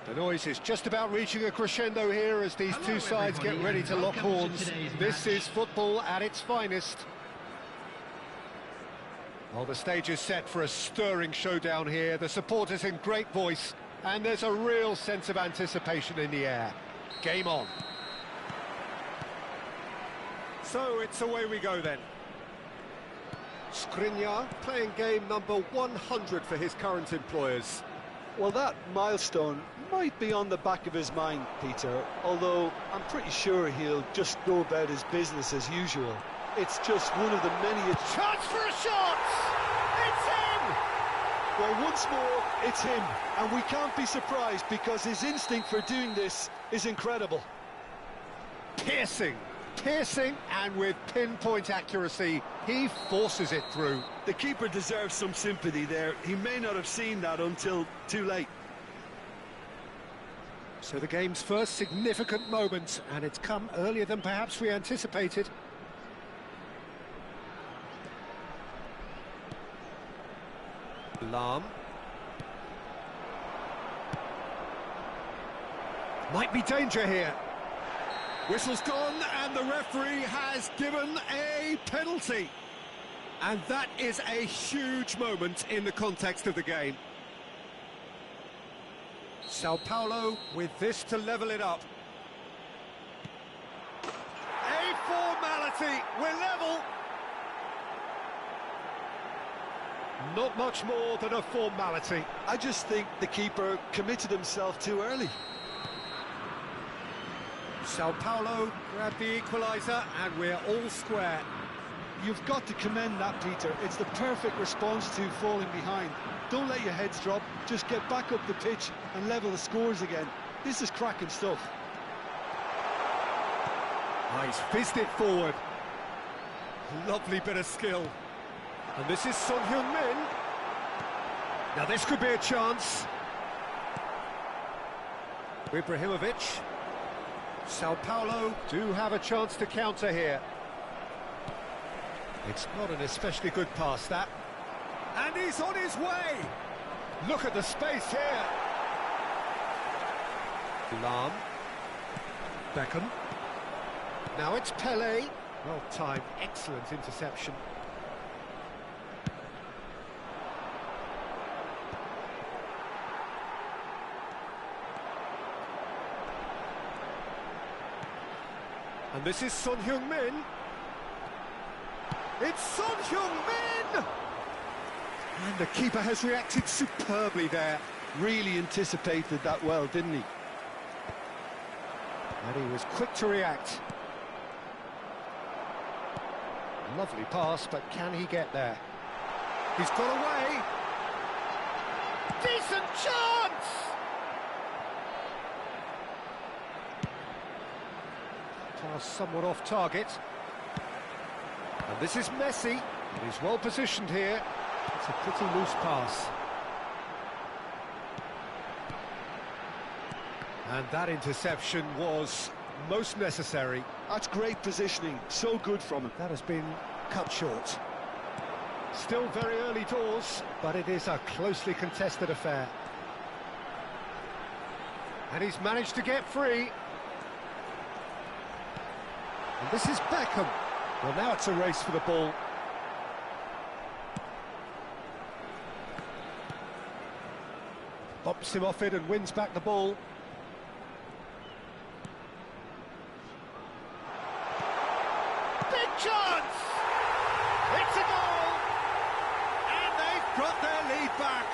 The noise is just about reaching a crescendo here as these two sides get ready to lock horns. This is football at its finest. Well, the stage is set for a stirring showdown here. The supporters in great voice, and there's a real sense of anticipation in the air. Game on. So it's away we go then. Skriniar playing game number 100 for his current employers. Well, that milestone might be on the back of his mind, Peter, although I'm pretty sure he'll just go about his business as usual. It's just one of the many... Chance for a shot! It's him! Well, once more, it's him, and we can't be surprised because his instinct for doing this is incredible. Piercing, and with pinpoint accuracy, he forces it through. The keeper deserves some sympathy there. He may not have seen that until too late. So the game's first significant moment, and it's come earlier than perhaps we anticipated. Lahm. Might be danger here. Whistle's gone, and the referee has given a penalty. And that is a huge moment in the context of the game. Sao Paulo with this to level it up. A formality, we're level. Not much more than a formality. I just think the keeper committed himself too early. Sao Paulo grabbed the equaliser, and we're all square. You've got to commend that, Peter. It's the perfect response to falling behind. Don't let your heads drop, just get back up the pitch and level the scores again. This is cracking stuff. Oh, he's fizzed it forward. Lovely bit of skill. And this is Son Heung-min. Now this could be a chance. Ibrahimovic. Sao Paulo do have a chance to counter here. It's not an especially good pass, that. And he's on his way! Look at the space here! Lahm. Beckham. Now it's Pelé. Well timed, excellent interception. And this is Son Heung-min. It's Son Heung-min! And the keeper has reacted superbly there. Really anticipated that well, didn't he? And he was quick to react. Lovely pass, but can he get there? He's got away. Decent chance! Pass somewhat off target. And this is Messi. He's well positioned here. It's a pretty loose pass. And that interception was most necessary. That's great positioning, so good from him. That has been cut short. Still very early doors, but it is a closely contested affair. And he's managed to get free. And this is Beckham. Well, now it's a race for the ball. Bumps him off it and wins back the ball. Big chance! It's a goal! And they've got their lead back.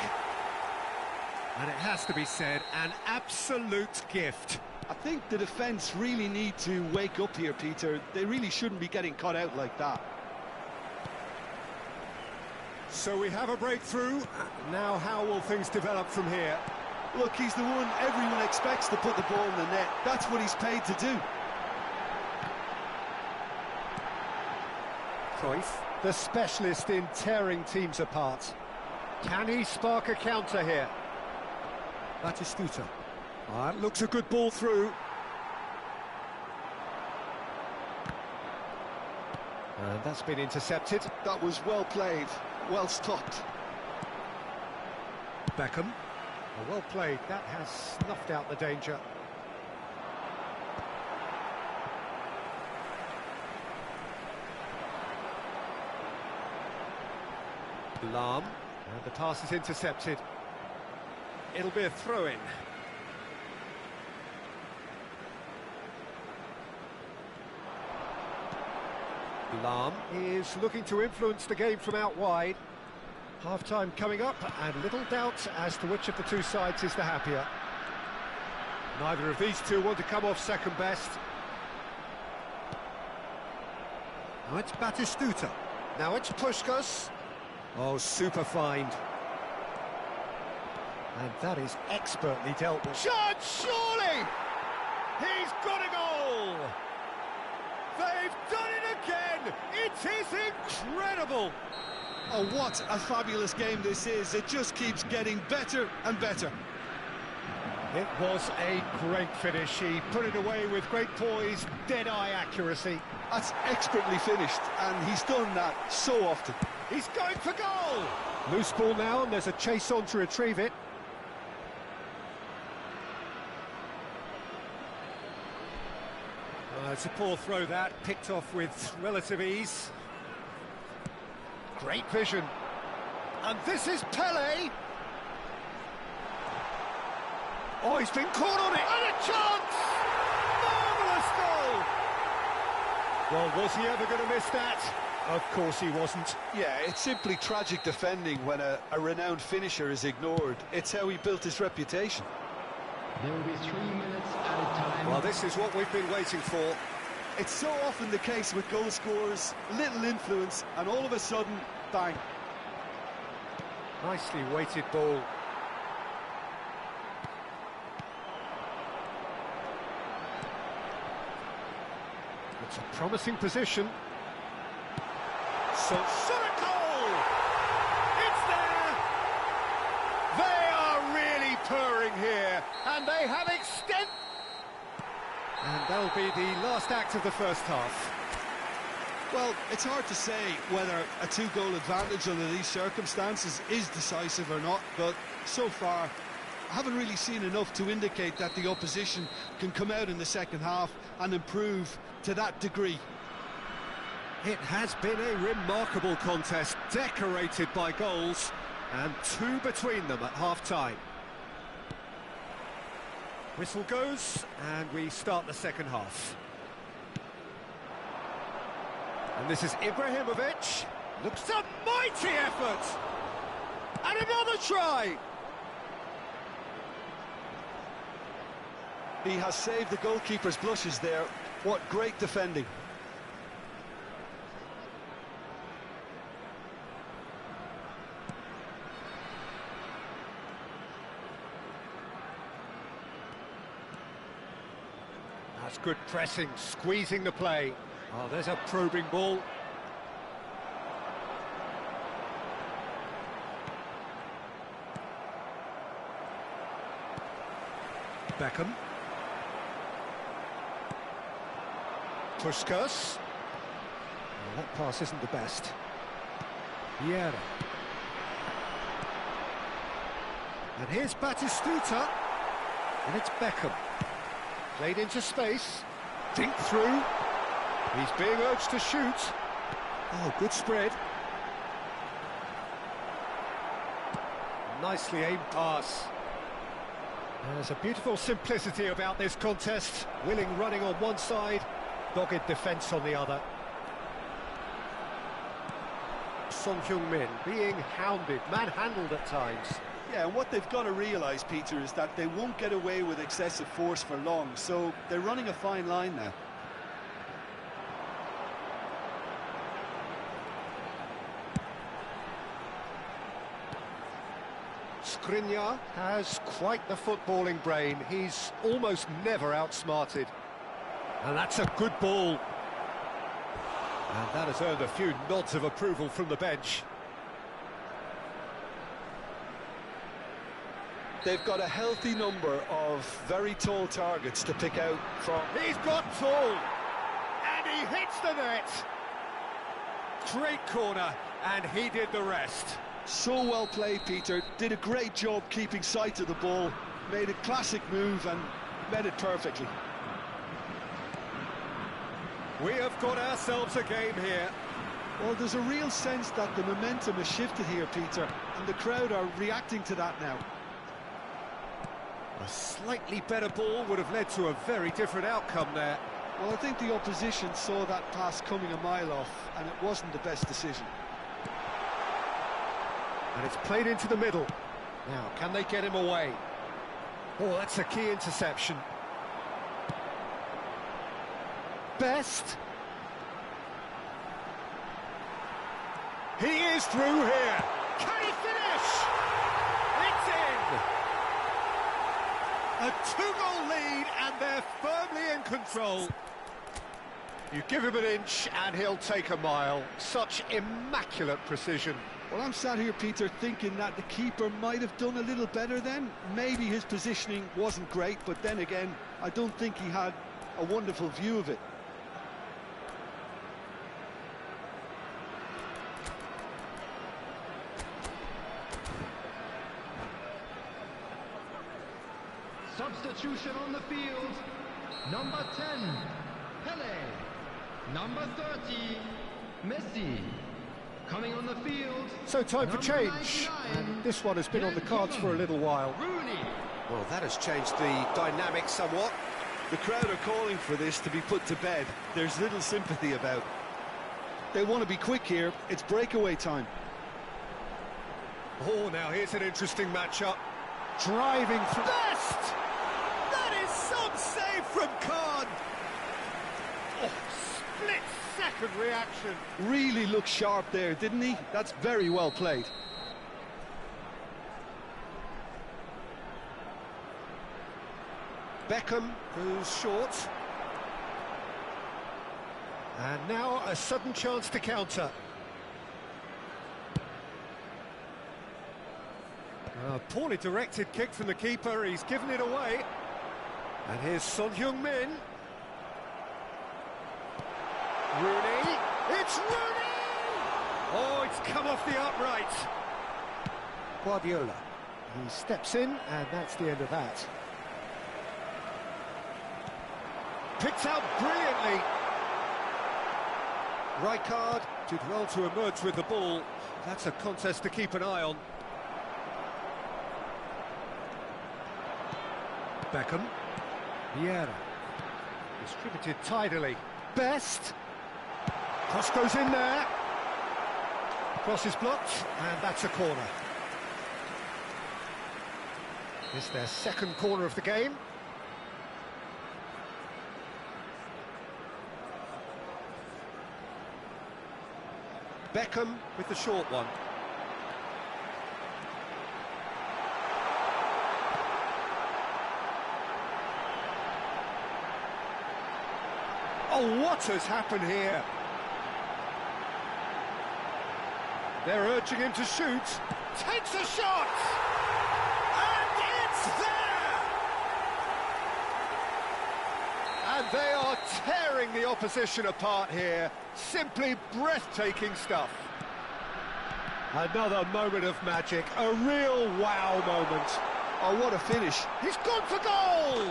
And it has to be said, an absolute gift. I think the defence really need to wake up here, Peter. They really shouldn't be getting caught out like that. So we have a breakthrough. Now how will things develop from here? Look, he's the one everyone expects to put the ball in the net. That's what he's paid to do. Cruyff, the specialist in tearing teams apart. Can he spark a counter here? Batistuta. That looks a good ball through. And that's been intercepted. That was well played, well stopped. Beckham. Well played, that has snuffed out the danger. Lam, and the pass is intercepted. It'll be a throw-in. Lam is looking to influence the game from out wide. Half-time coming up, and little doubt as to which of the two sides is the happier. Neither of these two want to come off second best. Now it's Batistuta. Now it's Puskás. Oh, super find. And that is expertly dealt with. Shot, surely! He's got a goal! They've done it again! It is incredible! Oh, what a fabulous game this is. It just keeps getting better and better. It was a great finish. He put it away with great poise, dead-eye accuracy. That's expertly finished, and he's done that so often. He's going for goal! Loose ball now, and there's a chase on to retrieve it. It's a poor throw that, picked off with relative ease. Great vision. And this is Pele! Oh, he's been caught on it! And a chance! Marvellous goal! Well, was he ever going to miss that? Of course he wasn't. Yeah, it's simply tragic defending when a renowned finisher is ignored. It's how he built his reputation. There will be 3 minutes at a time. Well, this is what we've been waiting for. It's so often the case with goal scorers, little influence, and all of a sudden, bang. Nicely weighted ball. It's a promising position. So, goal! It's there! They are really purring here, and they have extended. And that'll be the last act of the first half. Well, it's hard to say whether a two-goal advantage under these circumstances is decisive or not, but so far, I haven't really seen enough to indicate that the opposition can come out in the second half and improve to that degree. It has been a remarkable contest, decorated by goals, and two between them at half-time. Whistle goes, and we start the second half. And this is Ibrahimovic. Looks a mighty effort! And another try! He has saved the goalkeeper's blushes there. What great defending. That's good pressing, squeezing the play. Oh, there's a probing ball. Beckham. Puskás. Well, that pass isn't the best. Vieira. And here's Batistuta. And it's Beckham. Played into space. Think through. He's being urged to shoot. Oh, good spread. Nicely aimed pass. There's a beautiful simplicity about this contest. Willing running on one side, dogged defence on the other. Son Heung-min being hounded, manhandled at times. Yeah, and what they've got to realise, Peter, is that they won't get away with excessive force for long, so they're running a fine line now. Skriniar has quite the footballing brain. He's almost never outsmarted. And that's a good ball. And that has earned a few nods of approval from the bench. They've got a healthy number of very tall targets to pick out from. He's got tall, and he hits the net. Great corner, and he did the rest. So well played, Peter. Did a great job keeping sight of the ball, made a classic move and met it perfectly. We have got ourselves a game here. Well, there's a real sense that the momentum has shifted here, Peter, and the crowd are reacting to that now. A slightly better ball would have led to a very different outcome there. Well, I think the opposition saw that pass coming a mile off, and it wasn't the best decision. And it's played into the middle. Now, can they get him away? Oh, that's a key interception. Best. He is through here. Can he finish? It's in. A 2-goal lead, and they're firmly in control. You give him an inch and he'll take a mile. Such immaculate precision. Well, I'm sat here, Peter, thinking that the keeper might have done a little better then. Maybe his positioning wasn't great, but then again, I don't think he had a wonderful view of it. Substitution on the field. Number 10, Pele. Number 30, Messi. Coming on the field. So time for change. And this one has been on the cards for a little while. Rooney. Well, that has changed the dynamic somewhat. The crowd are calling for this to be put to bed. There's little sympathy about. They want to be quick here. It's breakaway time. Oh, now here's an interesting matchup. Driving through. Best! That is some save from Khan. Oh, split-second reaction. Really looked sharp there, didn't he? That's very well played. Beckham goes short. And now a sudden chance to counter. A poorly directed kick from the keeper, he's given it away. And here's Son Heung-min. Rooney, it's Rooney! Oh, it's come off the upright. Guardiola, he steps in, and that's the end of that. Picked out brilliantly. Rijkaard did well to emerge with the ball. That's a contest to keep an eye on. Beckham. Vieira. Distributed tidily. Best. Cross goes in there. Cross is blocked, and that's a corner. It's their second corner of the game. Beckham with the short one. Oh, what has happened here? They're urging him to shoot. Takes a shot! And it's there! And they are tearing the opposition apart here. Simply breathtaking stuff. Another moment of magic, a real wow moment. Oh, what a finish. He's gone for goal!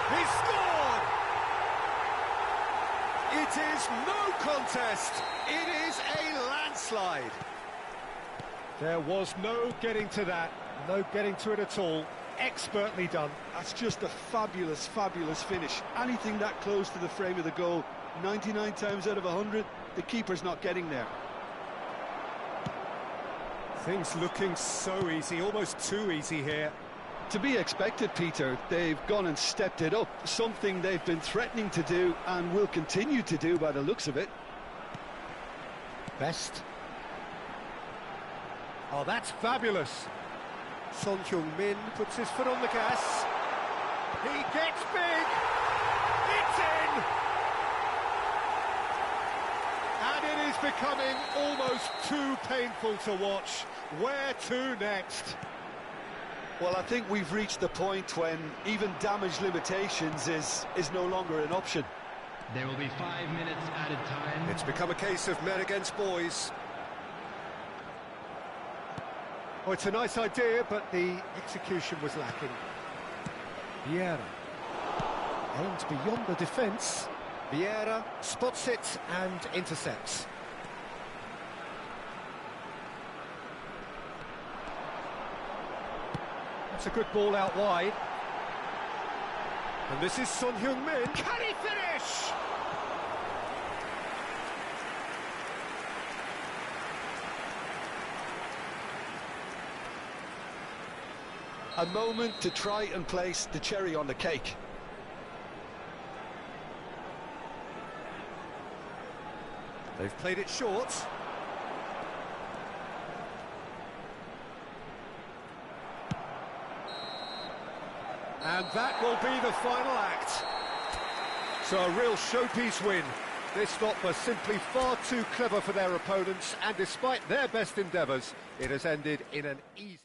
He's scored! It is no contest. It is a landslide. There was no getting to that, no getting to it at all. Expertly done. That's just a fabulous, fabulous finish. Anything that close to the frame of the goal, 99 times out of 100, the keeper's not getting there. Things looking so easy, almost too easy here. To be expected, Peter. They've gone and stepped it up, something they've been threatening to do and will continue to do by the looks of it. Best. Oh, that's fabulous. Son Heung-min puts his foot on the gas. He gets big. It's in. And it is becoming almost too painful to watch. Where to next? Well, I think we've reached the point when even damage limitations is no longer an option. There will be 5 minutes added time. It's become a case of men against boys. Oh, it's a nice idea, but the execution was lacking. Vieira aimed beyond the defence. Vieira spots it and intercepts. That's a good ball out wide. And this is Son Heung-min. Can he finish? A moment to try and place the cherry on the cake. They've played it short. And that will be the final act. So a real showpiece win. This stop was simply far too clever for their opponents, and despite their best endeavours, it has ended in an easy...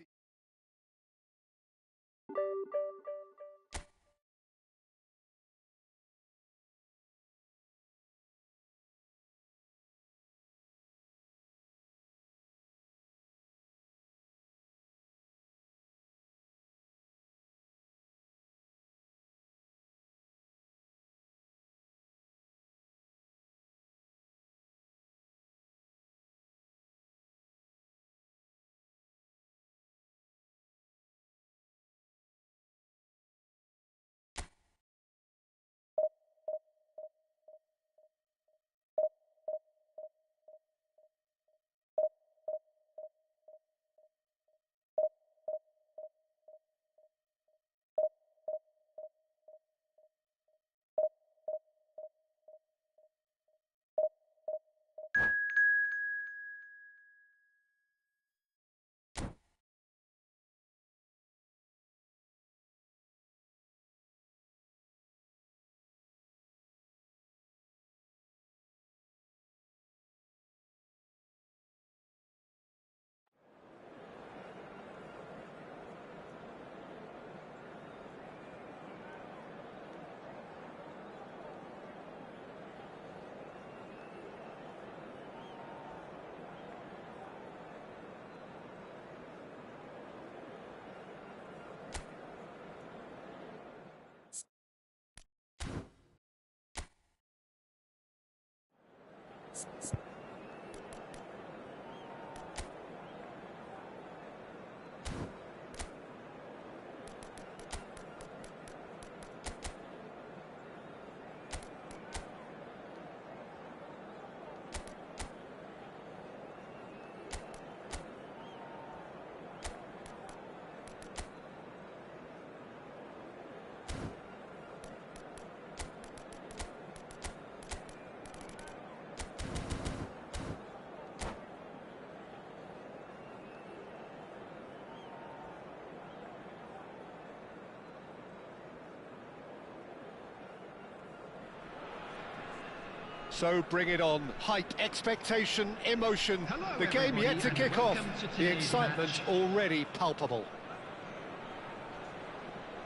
So bring it on. Hype, expectation, emotion. Hello, the game yet to everybody, kick and off. welcome to The today's excitement match. already palpable.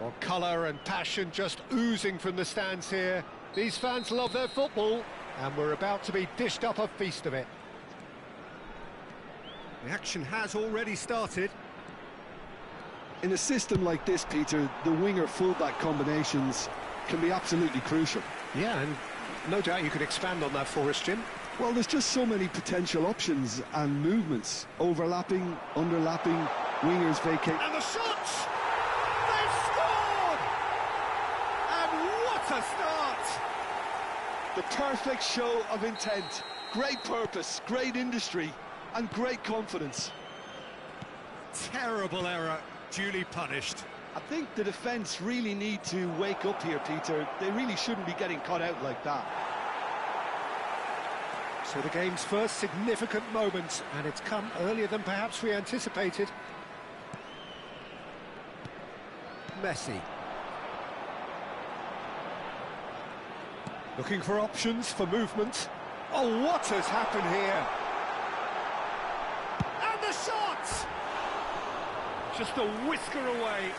Well, colour and passion just oozing from the stands here. These fans love their football, and we're about to be dished up a feast of it. The action has already started. In a system like this, Peter, the winger-fullback combinations can be absolutely crucial. Yeah, and no doubt you could expand on that for us, Jim. Well, there's just so many potential options and movements. Overlapping, underlapping, wingers vacate. And the shots! They've scored! And what a start! The perfect show of intent. Great purpose, great industry, and great confidence. Terrible error, duly punished. I think the defence really need to wake up here, Peter. They really shouldn't be getting caught out like that. So the game's first significant moment, and it's come earlier than perhaps we anticipated. Messi. Looking for options for movement. Oh, what has happened here? And the shot! Just a whisker away.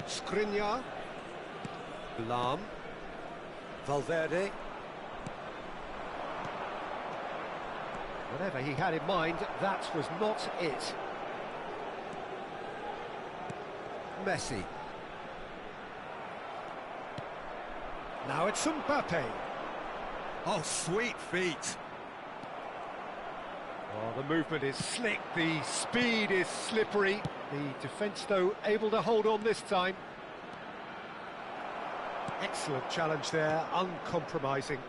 Skriniar. Lam. Valverde. Whatever he had in mind, that was not it. Messi. Now it's Mbappe. Oh, sweet feet. Oh, the movement is slick, the speed is slippery. The defence, though, able to hold on this time. Excellent challenge there, uncompromising.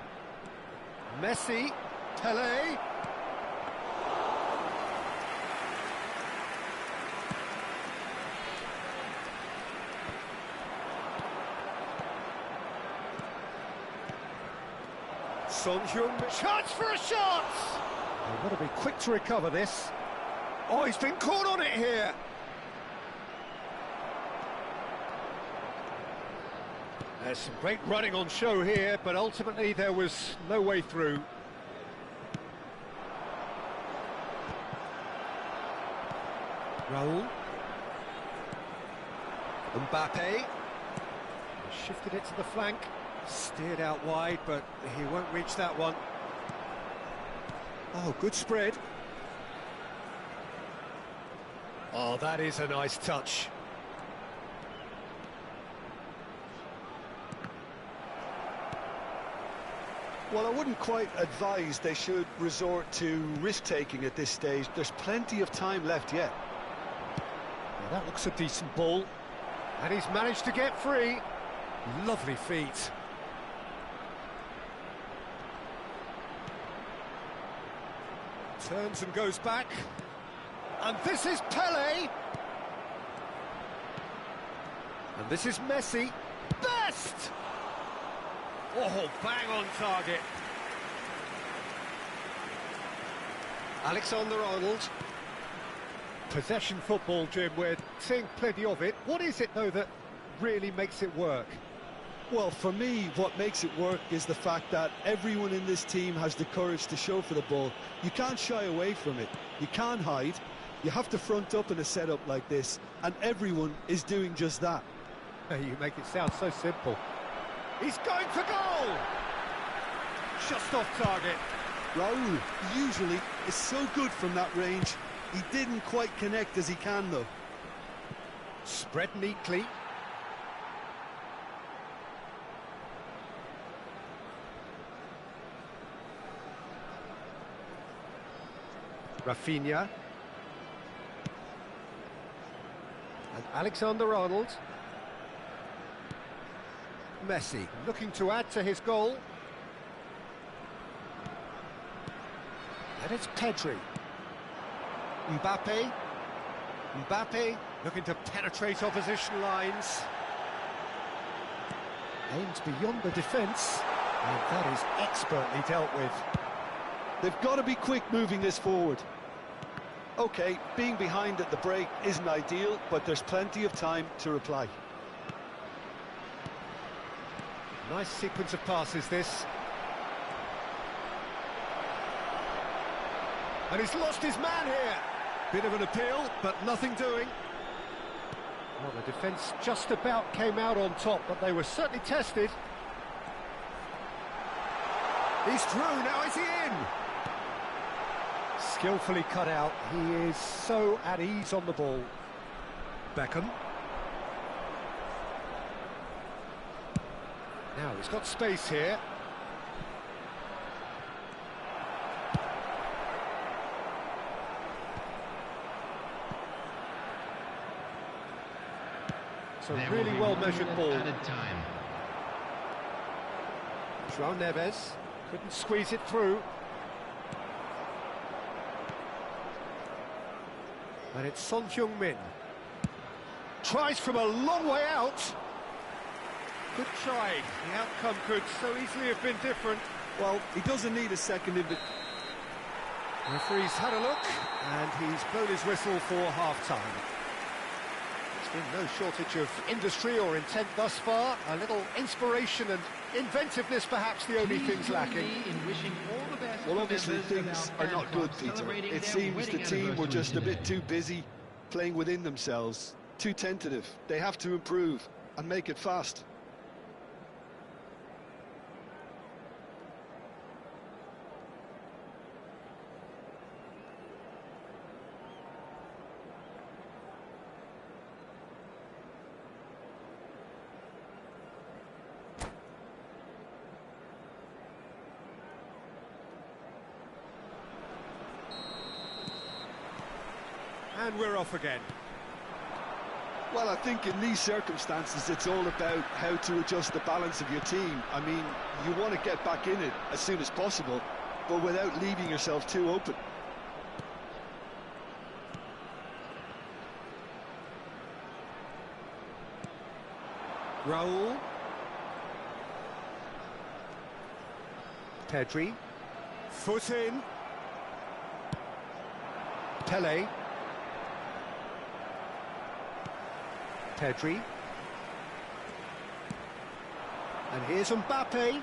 Messi, Pele. Son Heung-min, chance for a shot! They've got to be quick to recover this. Oh, he's been caught on it here. There's some great running on show here, but ultimately there was no way through. Raul. Mbappe. Shifted it to the flank. Steered out wide, but he won't reach that one. Oh, good spread. Oh, that is a nice touch. Well, I wouldn't quite advise they should resort to risk-taking at this stage. There's plenty of time left yet. Well, that looks a decent ball. And he's managed to get free. Lovely feet. Turns and goes back. And this is Pele. And this is Messi. Best! Oh, bang on target. Alexander-Arnold. Possession football, Jim, we're seeing plenty of it. What is it, though, that really makes it work? Well, for me, what makes it work is the fact that everyone in this team has the courage to show for the ball. You can't shy away from it. You can't hide. You have to front up in a setup like this, and everyone is doing just that. You make it sound so simple. He's going for goal! Just off target. Raul usually is so good from that range. He didn't quite connect as he can, though. Spread neatly. Rafinha. And Alexander-Arnold. Messi looking to add to his goal. And it's Pedri. Mbappe. Mbappe looking to penetrate opposition lines. Aims beyond the defence. And that is expertly dealt with. They've got to be quick moving this forward. OK, being behind at the break isn't ideal, but there's plenty of time to reply. Nice sequence of passes, this. And he's lost his man here. Bit of an appeal, but nothing doing. Well, the defence just about came out on top, but they were certainly tested. He's through, now is he in? Skillfully cut out, he is so at ease on the ball. Beckham. Now he's got space here. It's a really well-measured ball. João Neves couldn't squeeze it through. And it's Son Heung-min. Tries from a long way out. Good try. The outcome could so easily have been different. Well, he doesn't need a second in the... Referee's had a look, and he's blown his whistle for half-time. There's been no shortage of industry or intent thus far. A little inspiration and inventiveness, perhaps, the only things lacking. Well, obviously things are not good, Peter. It seems the team were just a bit too busy playing within themselves, too tentative. They have to improve and make it fast. And we're off again. Well, I think in these circumstances, it's all about how to adjust the balance of your team. I mean, you want to get back in it as soon as possible, but without leaving yourself too open. Raul. Pedri. Foot in. Pele. Pedri. And here's Mbappe.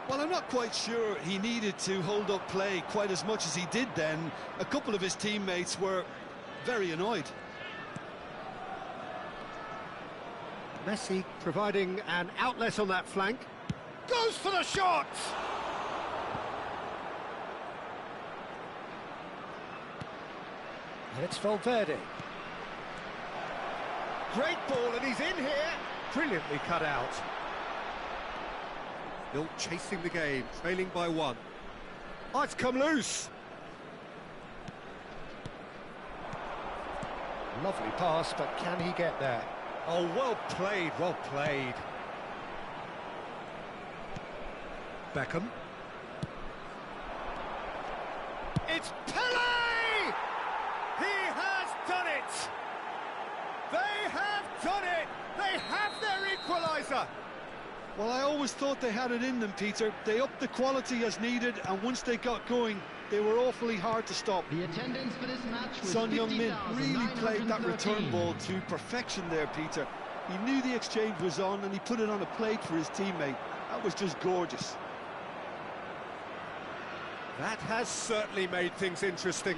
Well, I'm not quite sure he needed to hold up play quite as much as he did then. A couple of his teammates were very annoyed. Messi providing an outlet on that flank. Goes for the shot! And it's Valverde. Great ball, and he's in here. Brilliantly cut out. Still chasing the game, trailing by 1. Oh, it's come loose. Lovely pass, but can he get there? Oh, well played, well played. Beckham. It's Pele! He has done it! They have done it! They have their equaliser! Well, I always thought they had it in them, Peter. They upped the quality as needed, and once they got going, they were awfully hard to stop. The attendance for this match was Son Heung-min really played that 50,913. return ball to perfection there, Peter. He knew the exchange was on, and he put it on a plate for his teammate. That was just gorgeous. That has certainly made things interesting.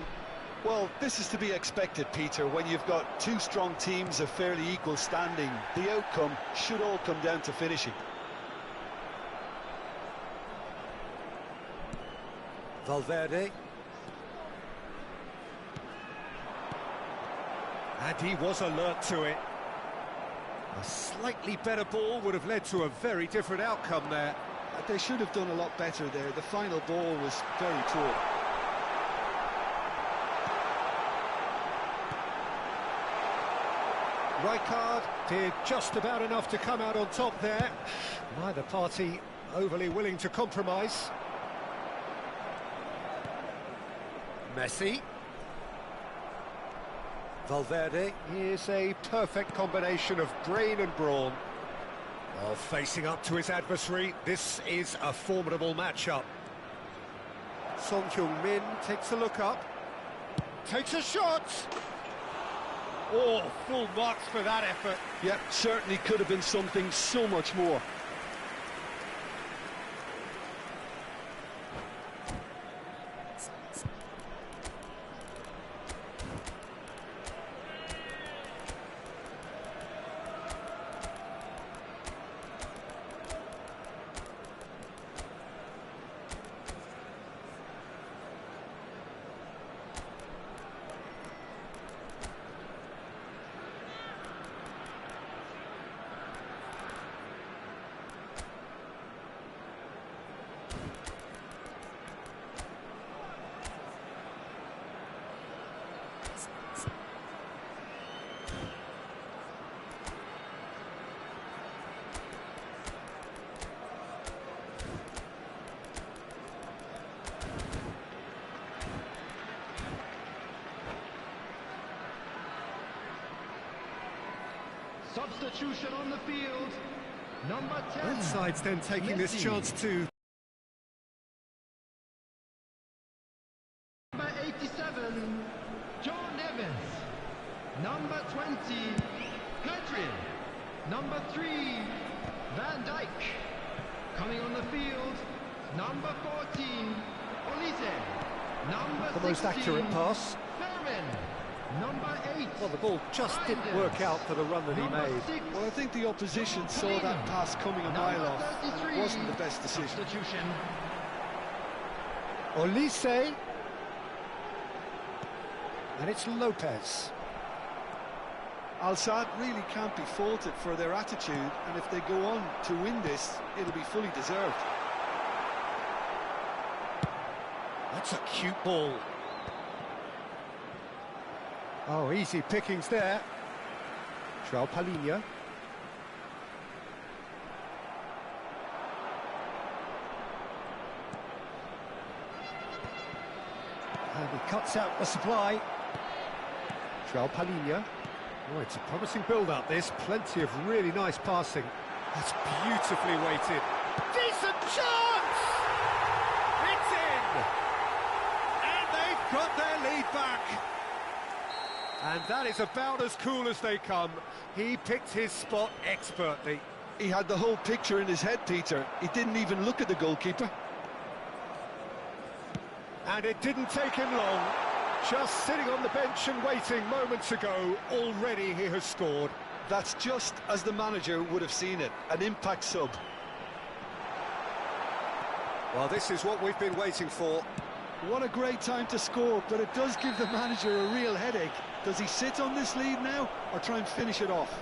Well, this is to be expected, Peter, when you've got two strong teams of fairly equal standing. The outcome should all come down to finishing. Valverde. And he was alert to it. A slightly better ball would have led to a very different outcome there. They should have done a lot better there. The final ball was very poor. Rijkaard did just about enough to come out on top there. Neither party overly willing to compromise. Messi. Valverde is a perfect combination of brain and brawn. While facing up to his adversary, this is a formidable matchup. Son Heung-min takes a look up. Takes a shot! Oh, full marks for that effort. Yep, certainly could have been something so much more. Substitution on the field. Number 10. Both sides then taking this Messi. chance to... Number 87, John Evans. Number 20, Pedri. Number 3, Van Dijk. Coming on the field, number 14, Olise. Number The most 16, accurate pass. Fermin. Number 8. Well, the ball just didn't work out for the run that he Number made. 6, Well, I think the opposition saw that pass coming a mile off, and it wasn't the best decision. Substitution. Olise. And it's Lopez. Al-Sadd really can't be faulted for their attitude, and if they go on to win this, it'll be fully deserved. That's a cute ball. Oh, easy pickings there. Palinha. And he cuts out the supply. Palinha. Oh, it's a promising build-up, this. Plenty of really nice passing. That's beautifully weighted. Decent chance! It's in! And they've got their lead back. And that is about as cool as they come. He picked his spot expertly. He had the whole picture in his head, Peter. He didn't even look at the goalkeeper. And it didn't take him long. Just sitting on the bench and waiting moments ago, already he has scored. That's just as the manager would have seen it, an impact sub. Well, this is what we've been waiting for. What a great time to score, but it does give the manager a real headache. Does he sit on this lead now, or try and finish it off?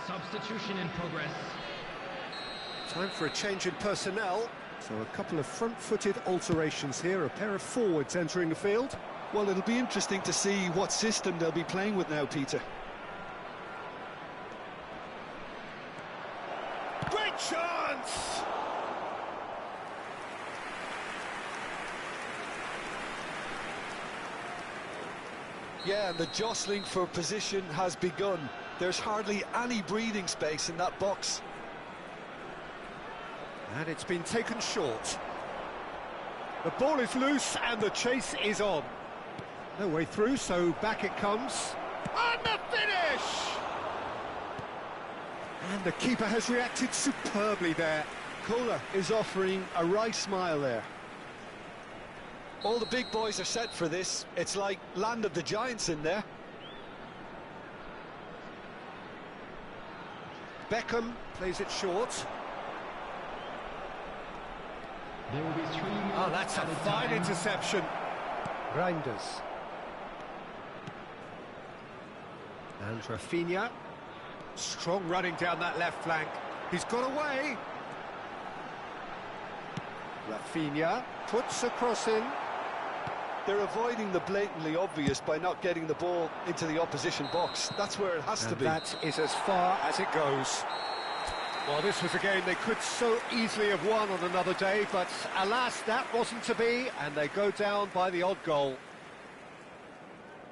Substitution in progress. Time for a change in personnel. So a couple of front-footed alterations here, a pair of forwards entering the field. Well, it'll be interesting to see what system they'll be playing with now, Peter. Great chance! Yeah, and the jostling for position has begun. There's hardly any breathing space in that box. And it's been taken short. The ball is loose and the chase is on. No way through, so back it comes. And the finish! And the keeper has reacted superbly there. Kohler is offering a wry smile there. All the big boys are set for this. It's like Land of the Giants in there. Beckham plays it short. There will be 3 minutes. Oh, that's a fine interception. Reinders. And Rafinha. Strong running down that left flank. He's got away. Rafinha puts a cross in. They're avoiding the blatantly obvious by not getting the ball into the opposition box. That's where it has to be. That is as far as it goes. Well, this was a game they could so easily have won on another day, but alas, that wasn't to be, and they go down by the odd goal.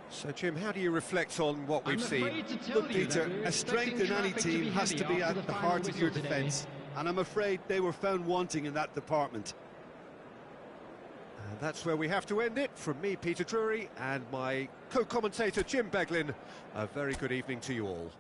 So, Jim, how do you reflect on what we've seen? Look, Peter, a strength in any team has to be at the heart of your defence, and I'm afraid they were found wanting in that department. And that's where we have to end it. From me, Peter Drury, and my co-commentator, Jim Beglin, a very good evening to you all.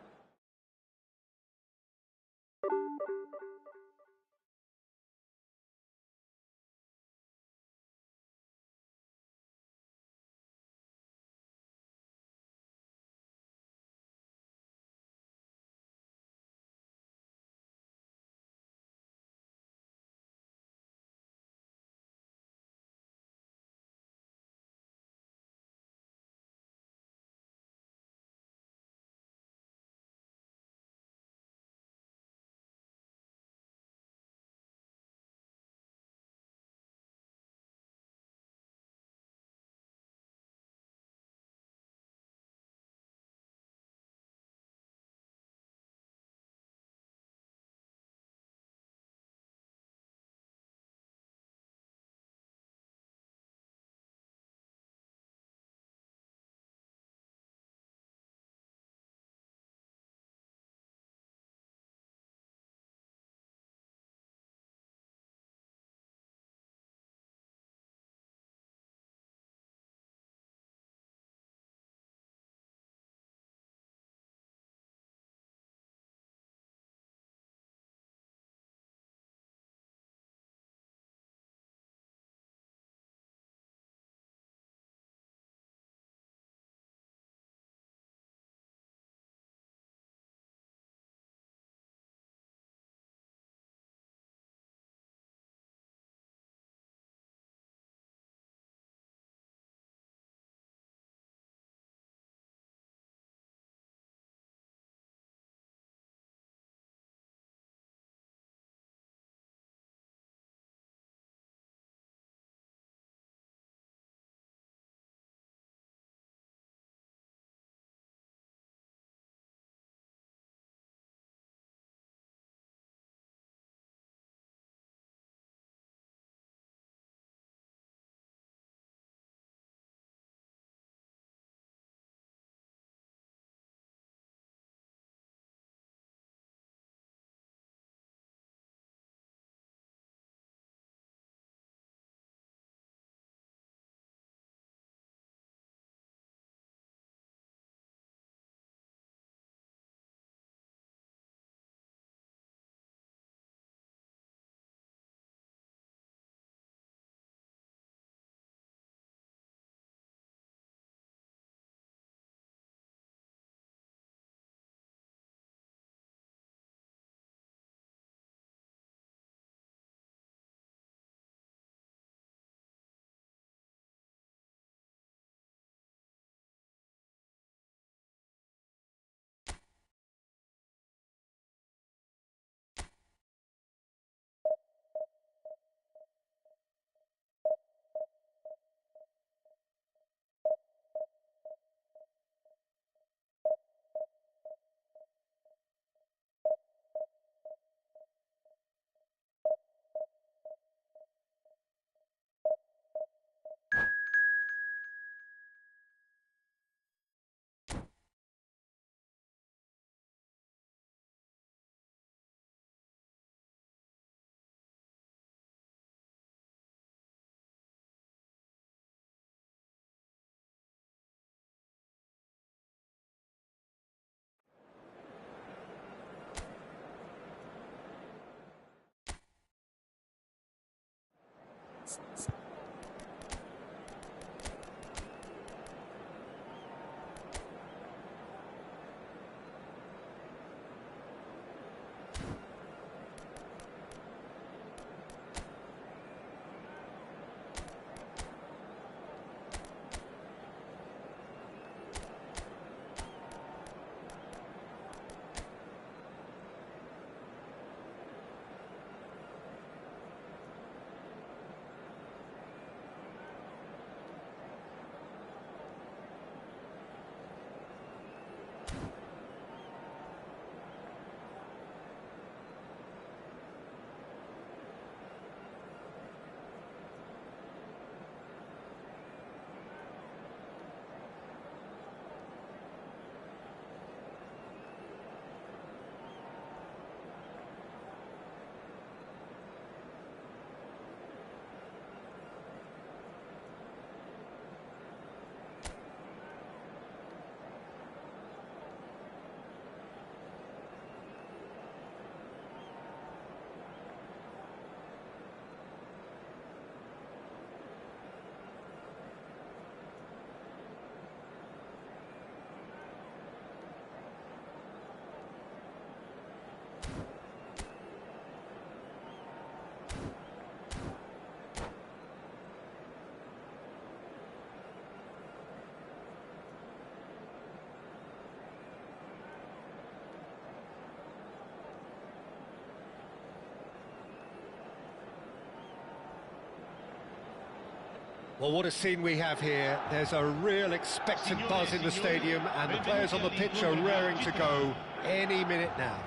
Well, what a scene we have here. There's a real expectant buzz in the stadium, and the players on the pitch are raring to go any minute now.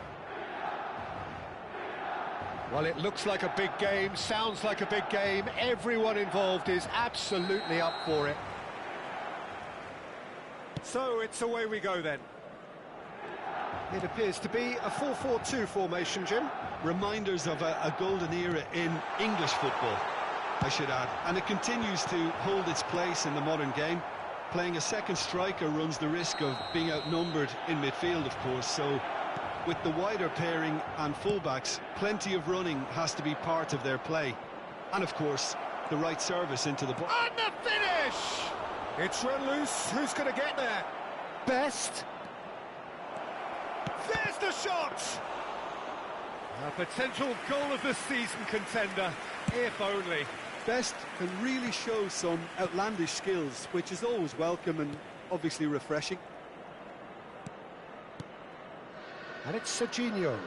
Well, it looks like a big game, sounds like a big game. Everyone involved is absolutely up for it. So it's away we go then. It appears to be a 4-4-2 formation, Jim. Reminders of a golden era in English football, I should add, and it continues to hold its place in the modern game. Playing a second striker runs the risk of being outnumbered in midfield, of course, so with the wider pairing and fullbacks, plenty of running has to be part of their play. And of course, the right service into the box. And the finish! It's run loose, who's going to get there? Best. There's the shot! A potential goal of the season contender, if only. Best can really show some outlandish skills, which is always welcome and obviously refreshing. And it's Serginho.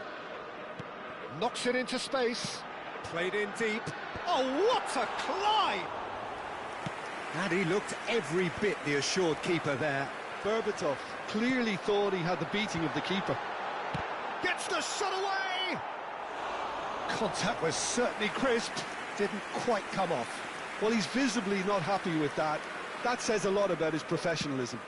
Knocks it into space. Played in deep. Oh, what a climb! And he looked every bit the assured keeper there. Berbatov clearly thought he had the beating of the keeper. Gets the shot away! Contact was certainly crisp. Didn't quite come off. Well, he's visibly not happy with that. That says a lot about his professionalism.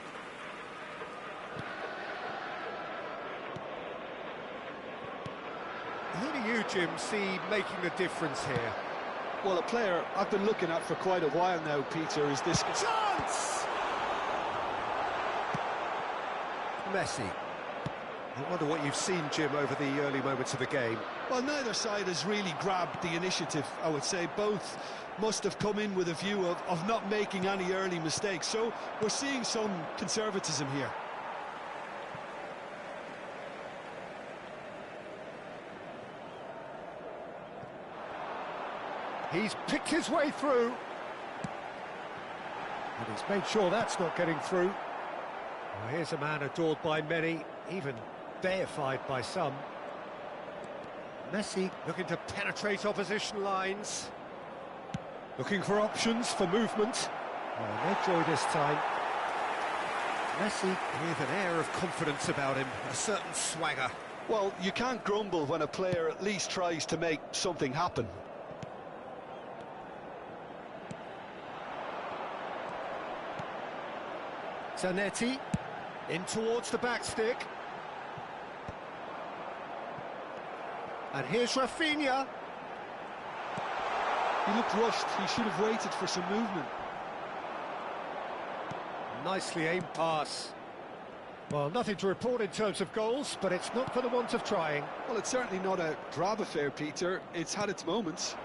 Who do you, Jim, see making the difference here? Well, a player I've been looking at for quite a while now, Peter, is this... Chance! Messi. I wonder what you've seen, Jim, over the early moments of the game. Well, neither side has really grabbed the initiative, I would say. Both must have come in with a view of not making any early mistakes. So we're seeing some conservatism here. He's picked his way through. And he's made sure that's not getting through. Well, here's a man adored by many, even deified by some. Messi looking to penetrate opposition lines. Looking for options for movement. Oh, no joy this time. Messi with an air of confidence about him, a certain swagger. Well, you can't grumble when a player at least tries to make something happen. Zanetti in towards the back stick. And here's Rafinha. He looked rushed. He should have waited for some movement. Nicely aimed pass. Well, nothing to report in terms of goals, but it's not for the want of trying. Well, it's certainly not a drab affair, Peter. It's had its moments.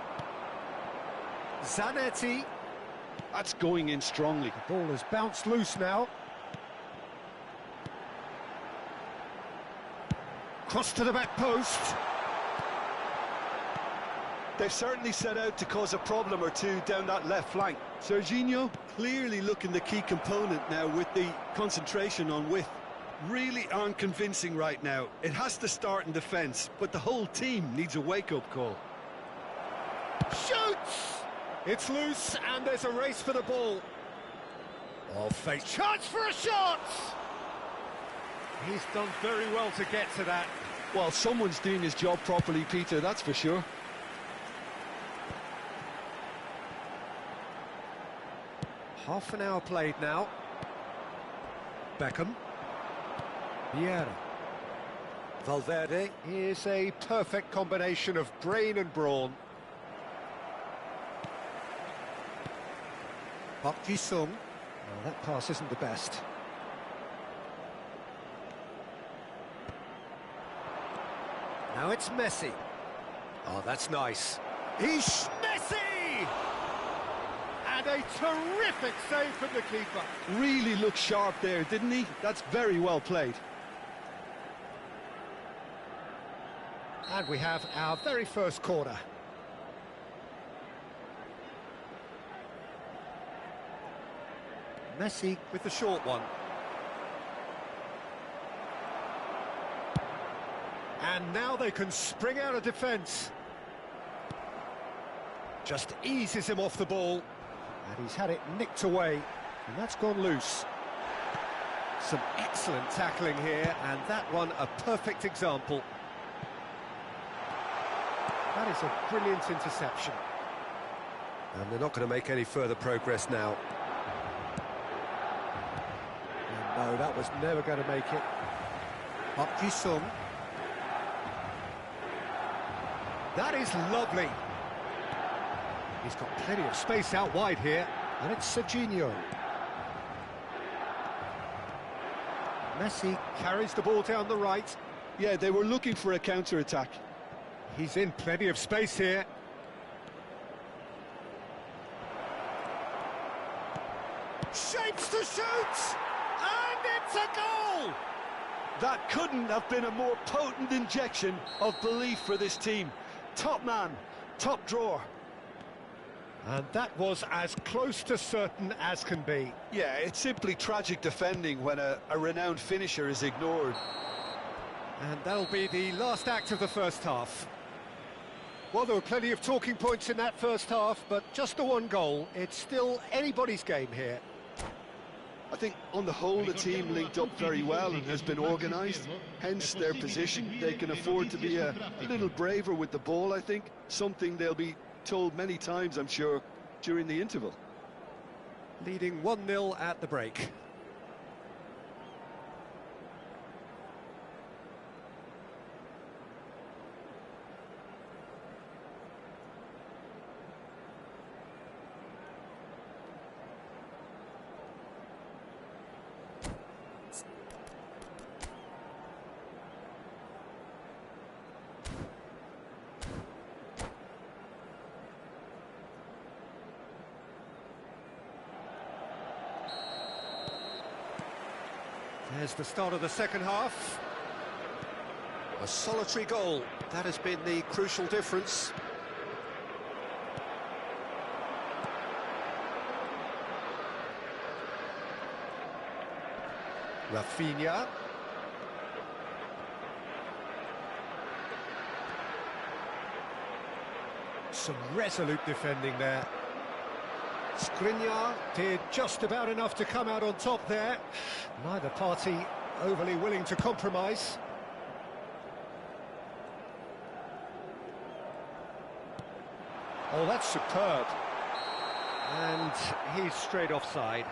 Zanetti. That's going in strongly. The ball has bounced loose now. Cross to the back post. They've certainly set out to cause a problem or two down that left flank. Serginho clearly looking the key component now with the concentration on width. Really aren't convincing right now. It has to start in defence, but the whole team needs a wake-up call. Shoots! It's loose, and there's a race for the ball. Oh, fake chance for a shot! He's done very well to get to that. Well, someone's doing his job properly, Peter, that's for sure. Half an hour played now. Beckham. Vieira. Valverde is a perfect combination of brain and brawn. Park Ji-sung. Well, that pass isn't the best. Now it's Messi. Oh, that's nice. He's Messi! And a terrific save from the keeper. Really looked sharp there, didn't he? That's very well played. And we have our very first corner. Messi with the short one. And now they can spring out of defence. Just eases him off the ball. And he's had it nicked away. And that's gone loose. Some excellent tackling here, and that one a perfect example. That is a brilliant interception. And they're not going to make any further progress now. And no, that was never going to make it. Park Ji-sung. That is lovely. He's got plenty of space out wide here, and it's Serginho. Messi carries the ball down the right. Yeah, they were looking for a counter-attack. He's in plenty of space here. Shapes to shoot! And it's a goal! That couldn't have been a more potent injection of belief for this team. Top man, top drawer. And that was as close to certain as can be. Yeah, it's simply tragic defending when a renowned finisher is ignored. And that'll be the last act of the first half. Well, there were plenty of talking points in that first half, but just the one goal. It's still anybody's game here. I think on the whole the team linked up very well and has been organised, hence their position. They can afford to be a little braver with the ball, I think, something they'll be told many times, I'm sure, during the interval. Leading 1-0 at the break. There's the start of the second half. A solitary goal. That has been the crucial difference. Rafinha. Some resolute defending there. Skriniar did just about enough to come out on top there. Neither party overly willing to compromise. Oh, that's superb. And he's straight offside.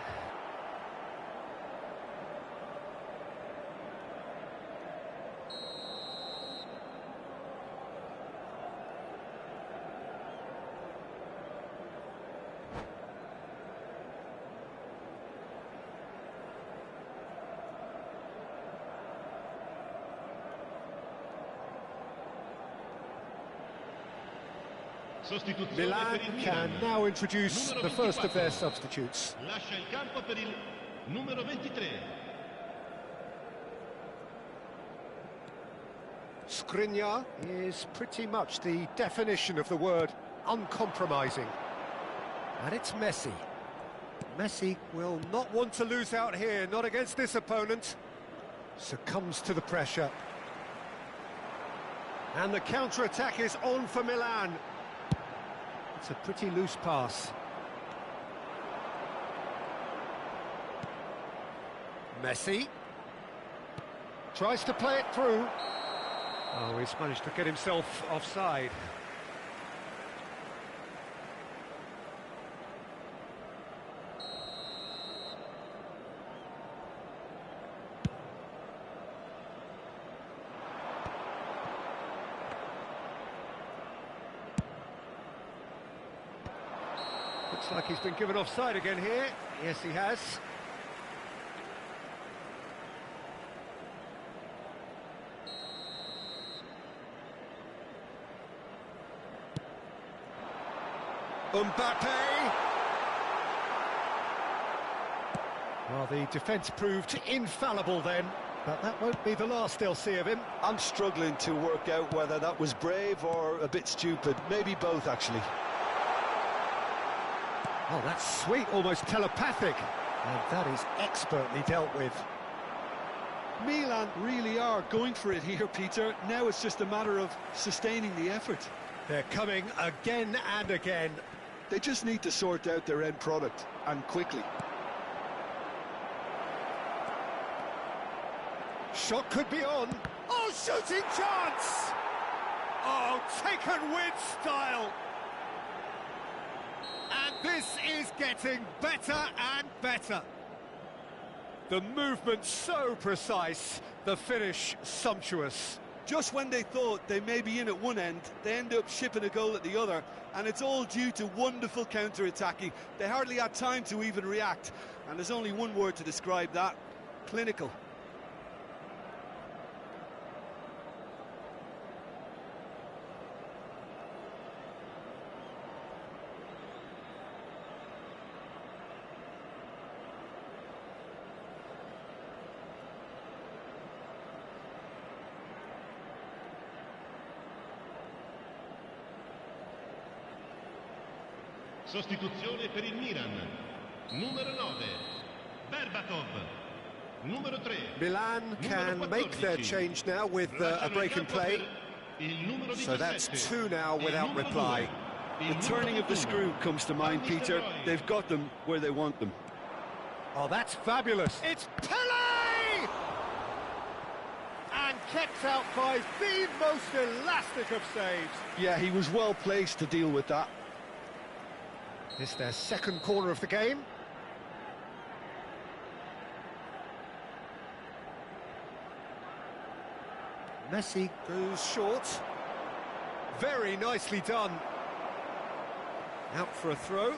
Milan can now introduce the first of their substitutes. Lascia il campo per il numero 23. Skriniar is pretty much the definition of the word uncompromising. And it's Messi. Messi will not want to lose out here, not against this opponent. Succumbs to the pressure. And the counter-attack is on for Milan. It's a pretty loose pass. Messi tries to play it through. Oh, he's managed to get himself offside. Looks like he's been given offside again here. Yes, he has. Mbappe! Well, the defence proved infallible then, but that won't be the last they'll see of him. I'm struggling to work out whether that was brave or a bit stupid. Maybe both, actually. Oh, that's sweet, almost telepathic. And that is expertly dealt with. Milan really are going for it here, Peter. Now it's just a matter of sustaining the effort. They're coming again and again. They just need to sort out their end product, and quickly. Shot could be on. Oh, shooting chance! Oh, taken with style. And this is getting better and better. The movement so precise, the finish sumptuous. Just when they thought they may be in at one end, they end up shipping a goal at the other, and it's all due to wonderful counter-attacking. They hardly had time to even react, and there's only one word to describe that: clinical. Sostituzione per il Milan. Numero 9, Berbatov. Numero 3. Milan can make their change now with a break in play. So that's 2 now without reply. The turning of the screw comes to mind, Peter. They've got them where they want them. Oh, that's fabulous. It's Pele! And kept out by the most elastic of saves. Yeah, he was well placed to deal with that. It's their second corner of the game. Messi goes short. Very nicely done. Out for a throw.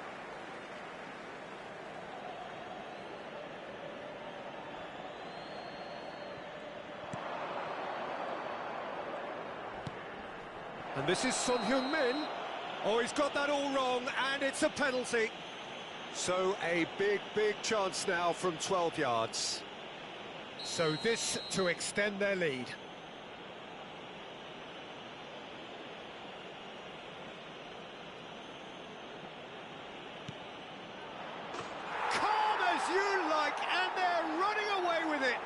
And this is Son Heung-min. Oh, he's got that all wrong, and it's a penalty. So a big chance now from 12 yards. So this to extend their lead. Calm as you like, and they're running away with it.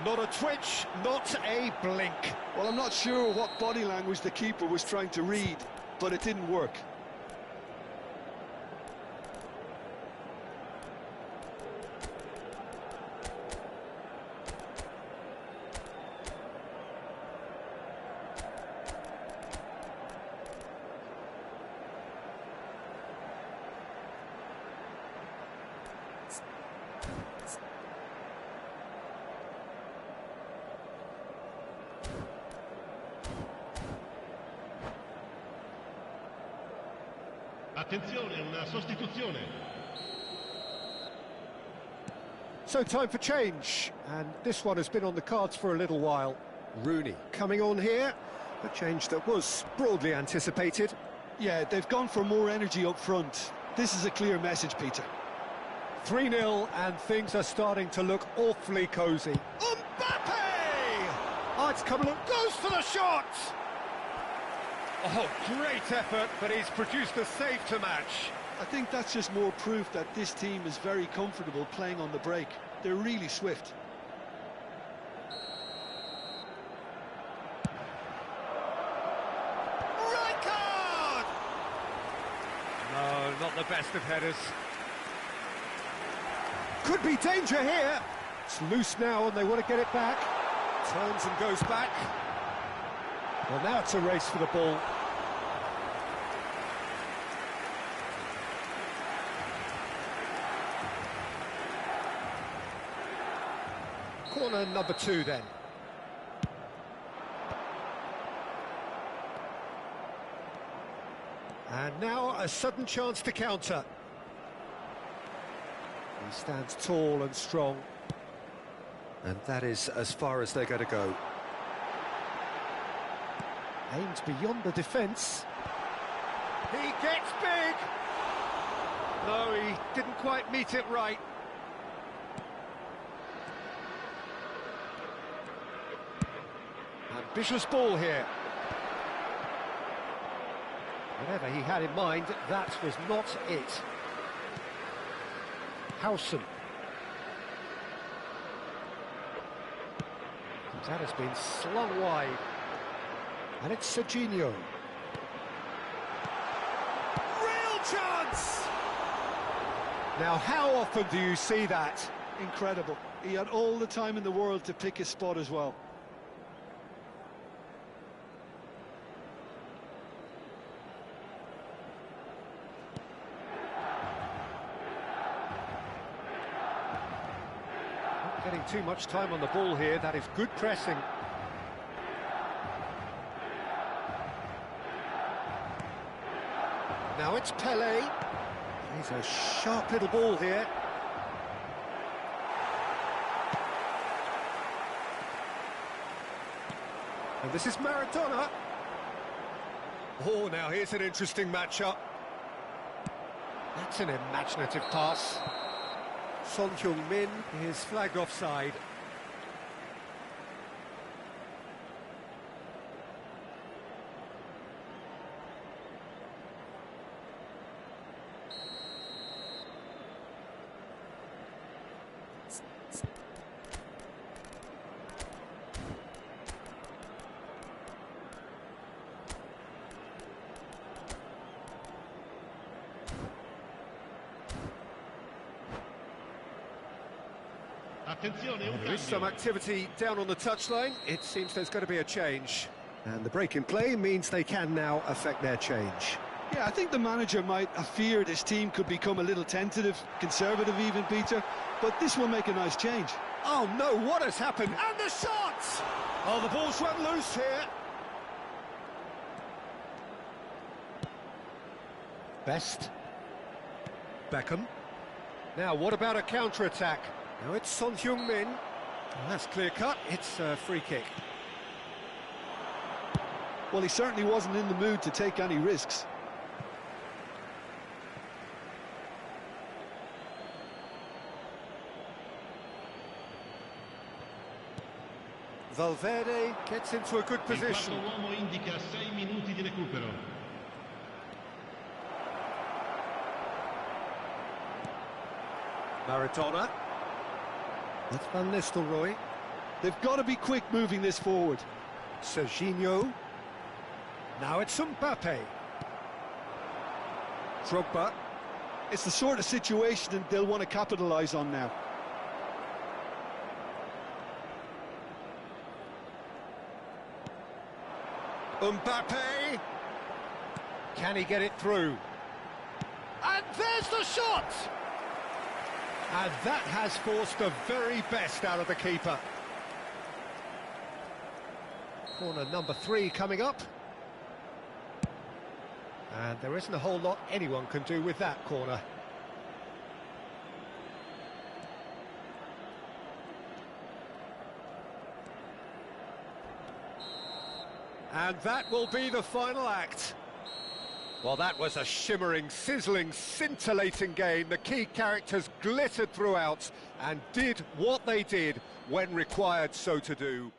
Not a twitch, not a blink. Well, I'm not sure what body language the keeper was trying to read, but it didn't work. Attenzione, una sostituzione. So time for change, and this one has been on the cards for a little while. Rooney coming on here, A change that was broadly anticipated. Yeah, they've gone for more energy up front. This is a clear message, Peter. 3-0 and things are starting to look awfully cosy. Mbappe! Oh, it's coming, Goes for the shot! oh, great effort, but he's produced a save to match. I think that's just more proof that this team is very comfortable playing on the break. They're really swift. Rijkaard! No, not the best of headers. Could be danger here. It's loose now and they want to get it back. Turns and goes back. Well, now it's a race for the ball. Corner number 2 then. And now a sudden chance to counter. He stands tall and strong. And that is as far as they're going to go. Aims beyond the defence. He gets big! No, he didn't quite meet it right. Ambitious ball here. Whatever he had in mind, that was not it. Howson. That has been slung wide. And it's Serginho. Real chance! Now, how often do you see that? Incredible. He had all the time in the world to pick his spot as well. Not getting too much time on the ball here. That is good pressing. Now it's Pele. He's a sharp little ball here. And this is Maradona. Oh, now here's an interesting matchup. That's an imaginative pass. Son Heung-min is flagged offside. Attenzione, un There is some cambio. activity down on the touchline. It seems there's going to be a change. And the break in play means they can now affect their change. Yeah, I think the manager might have feared his team could become a little tentative, conservative even, Peter, but this will make a nice change. Oh no, what has happened? And the shot! Oh, the ball's run loose here. Best. Beckham. Now, what about a counter-attack? Now it's Son Heung-min. Well, that's clear-cut. It's a free kick. Well, he certainly wasn't in the mood to take any risks. Valverde gets into a good Il position. quarto uomo indica 6 minuti di recupero. Maradona. That's Van Nistelrooy. They've got to be quick moving this forward. Serginho. Now it's Mbappe. Drogba. It's the sort of situation that they'll want to capitalise on now. Mbappe. Can he get it through? And there's the shot! And that has forced the very best out of the keeper. Corner number 3 coming up. And there isn't a whole lot anyone can do with that corner. And that will be the final act. Well, that was a shimmering, sizzling, scintillating game. The key characters glittered throughout and did what they did when required so to do.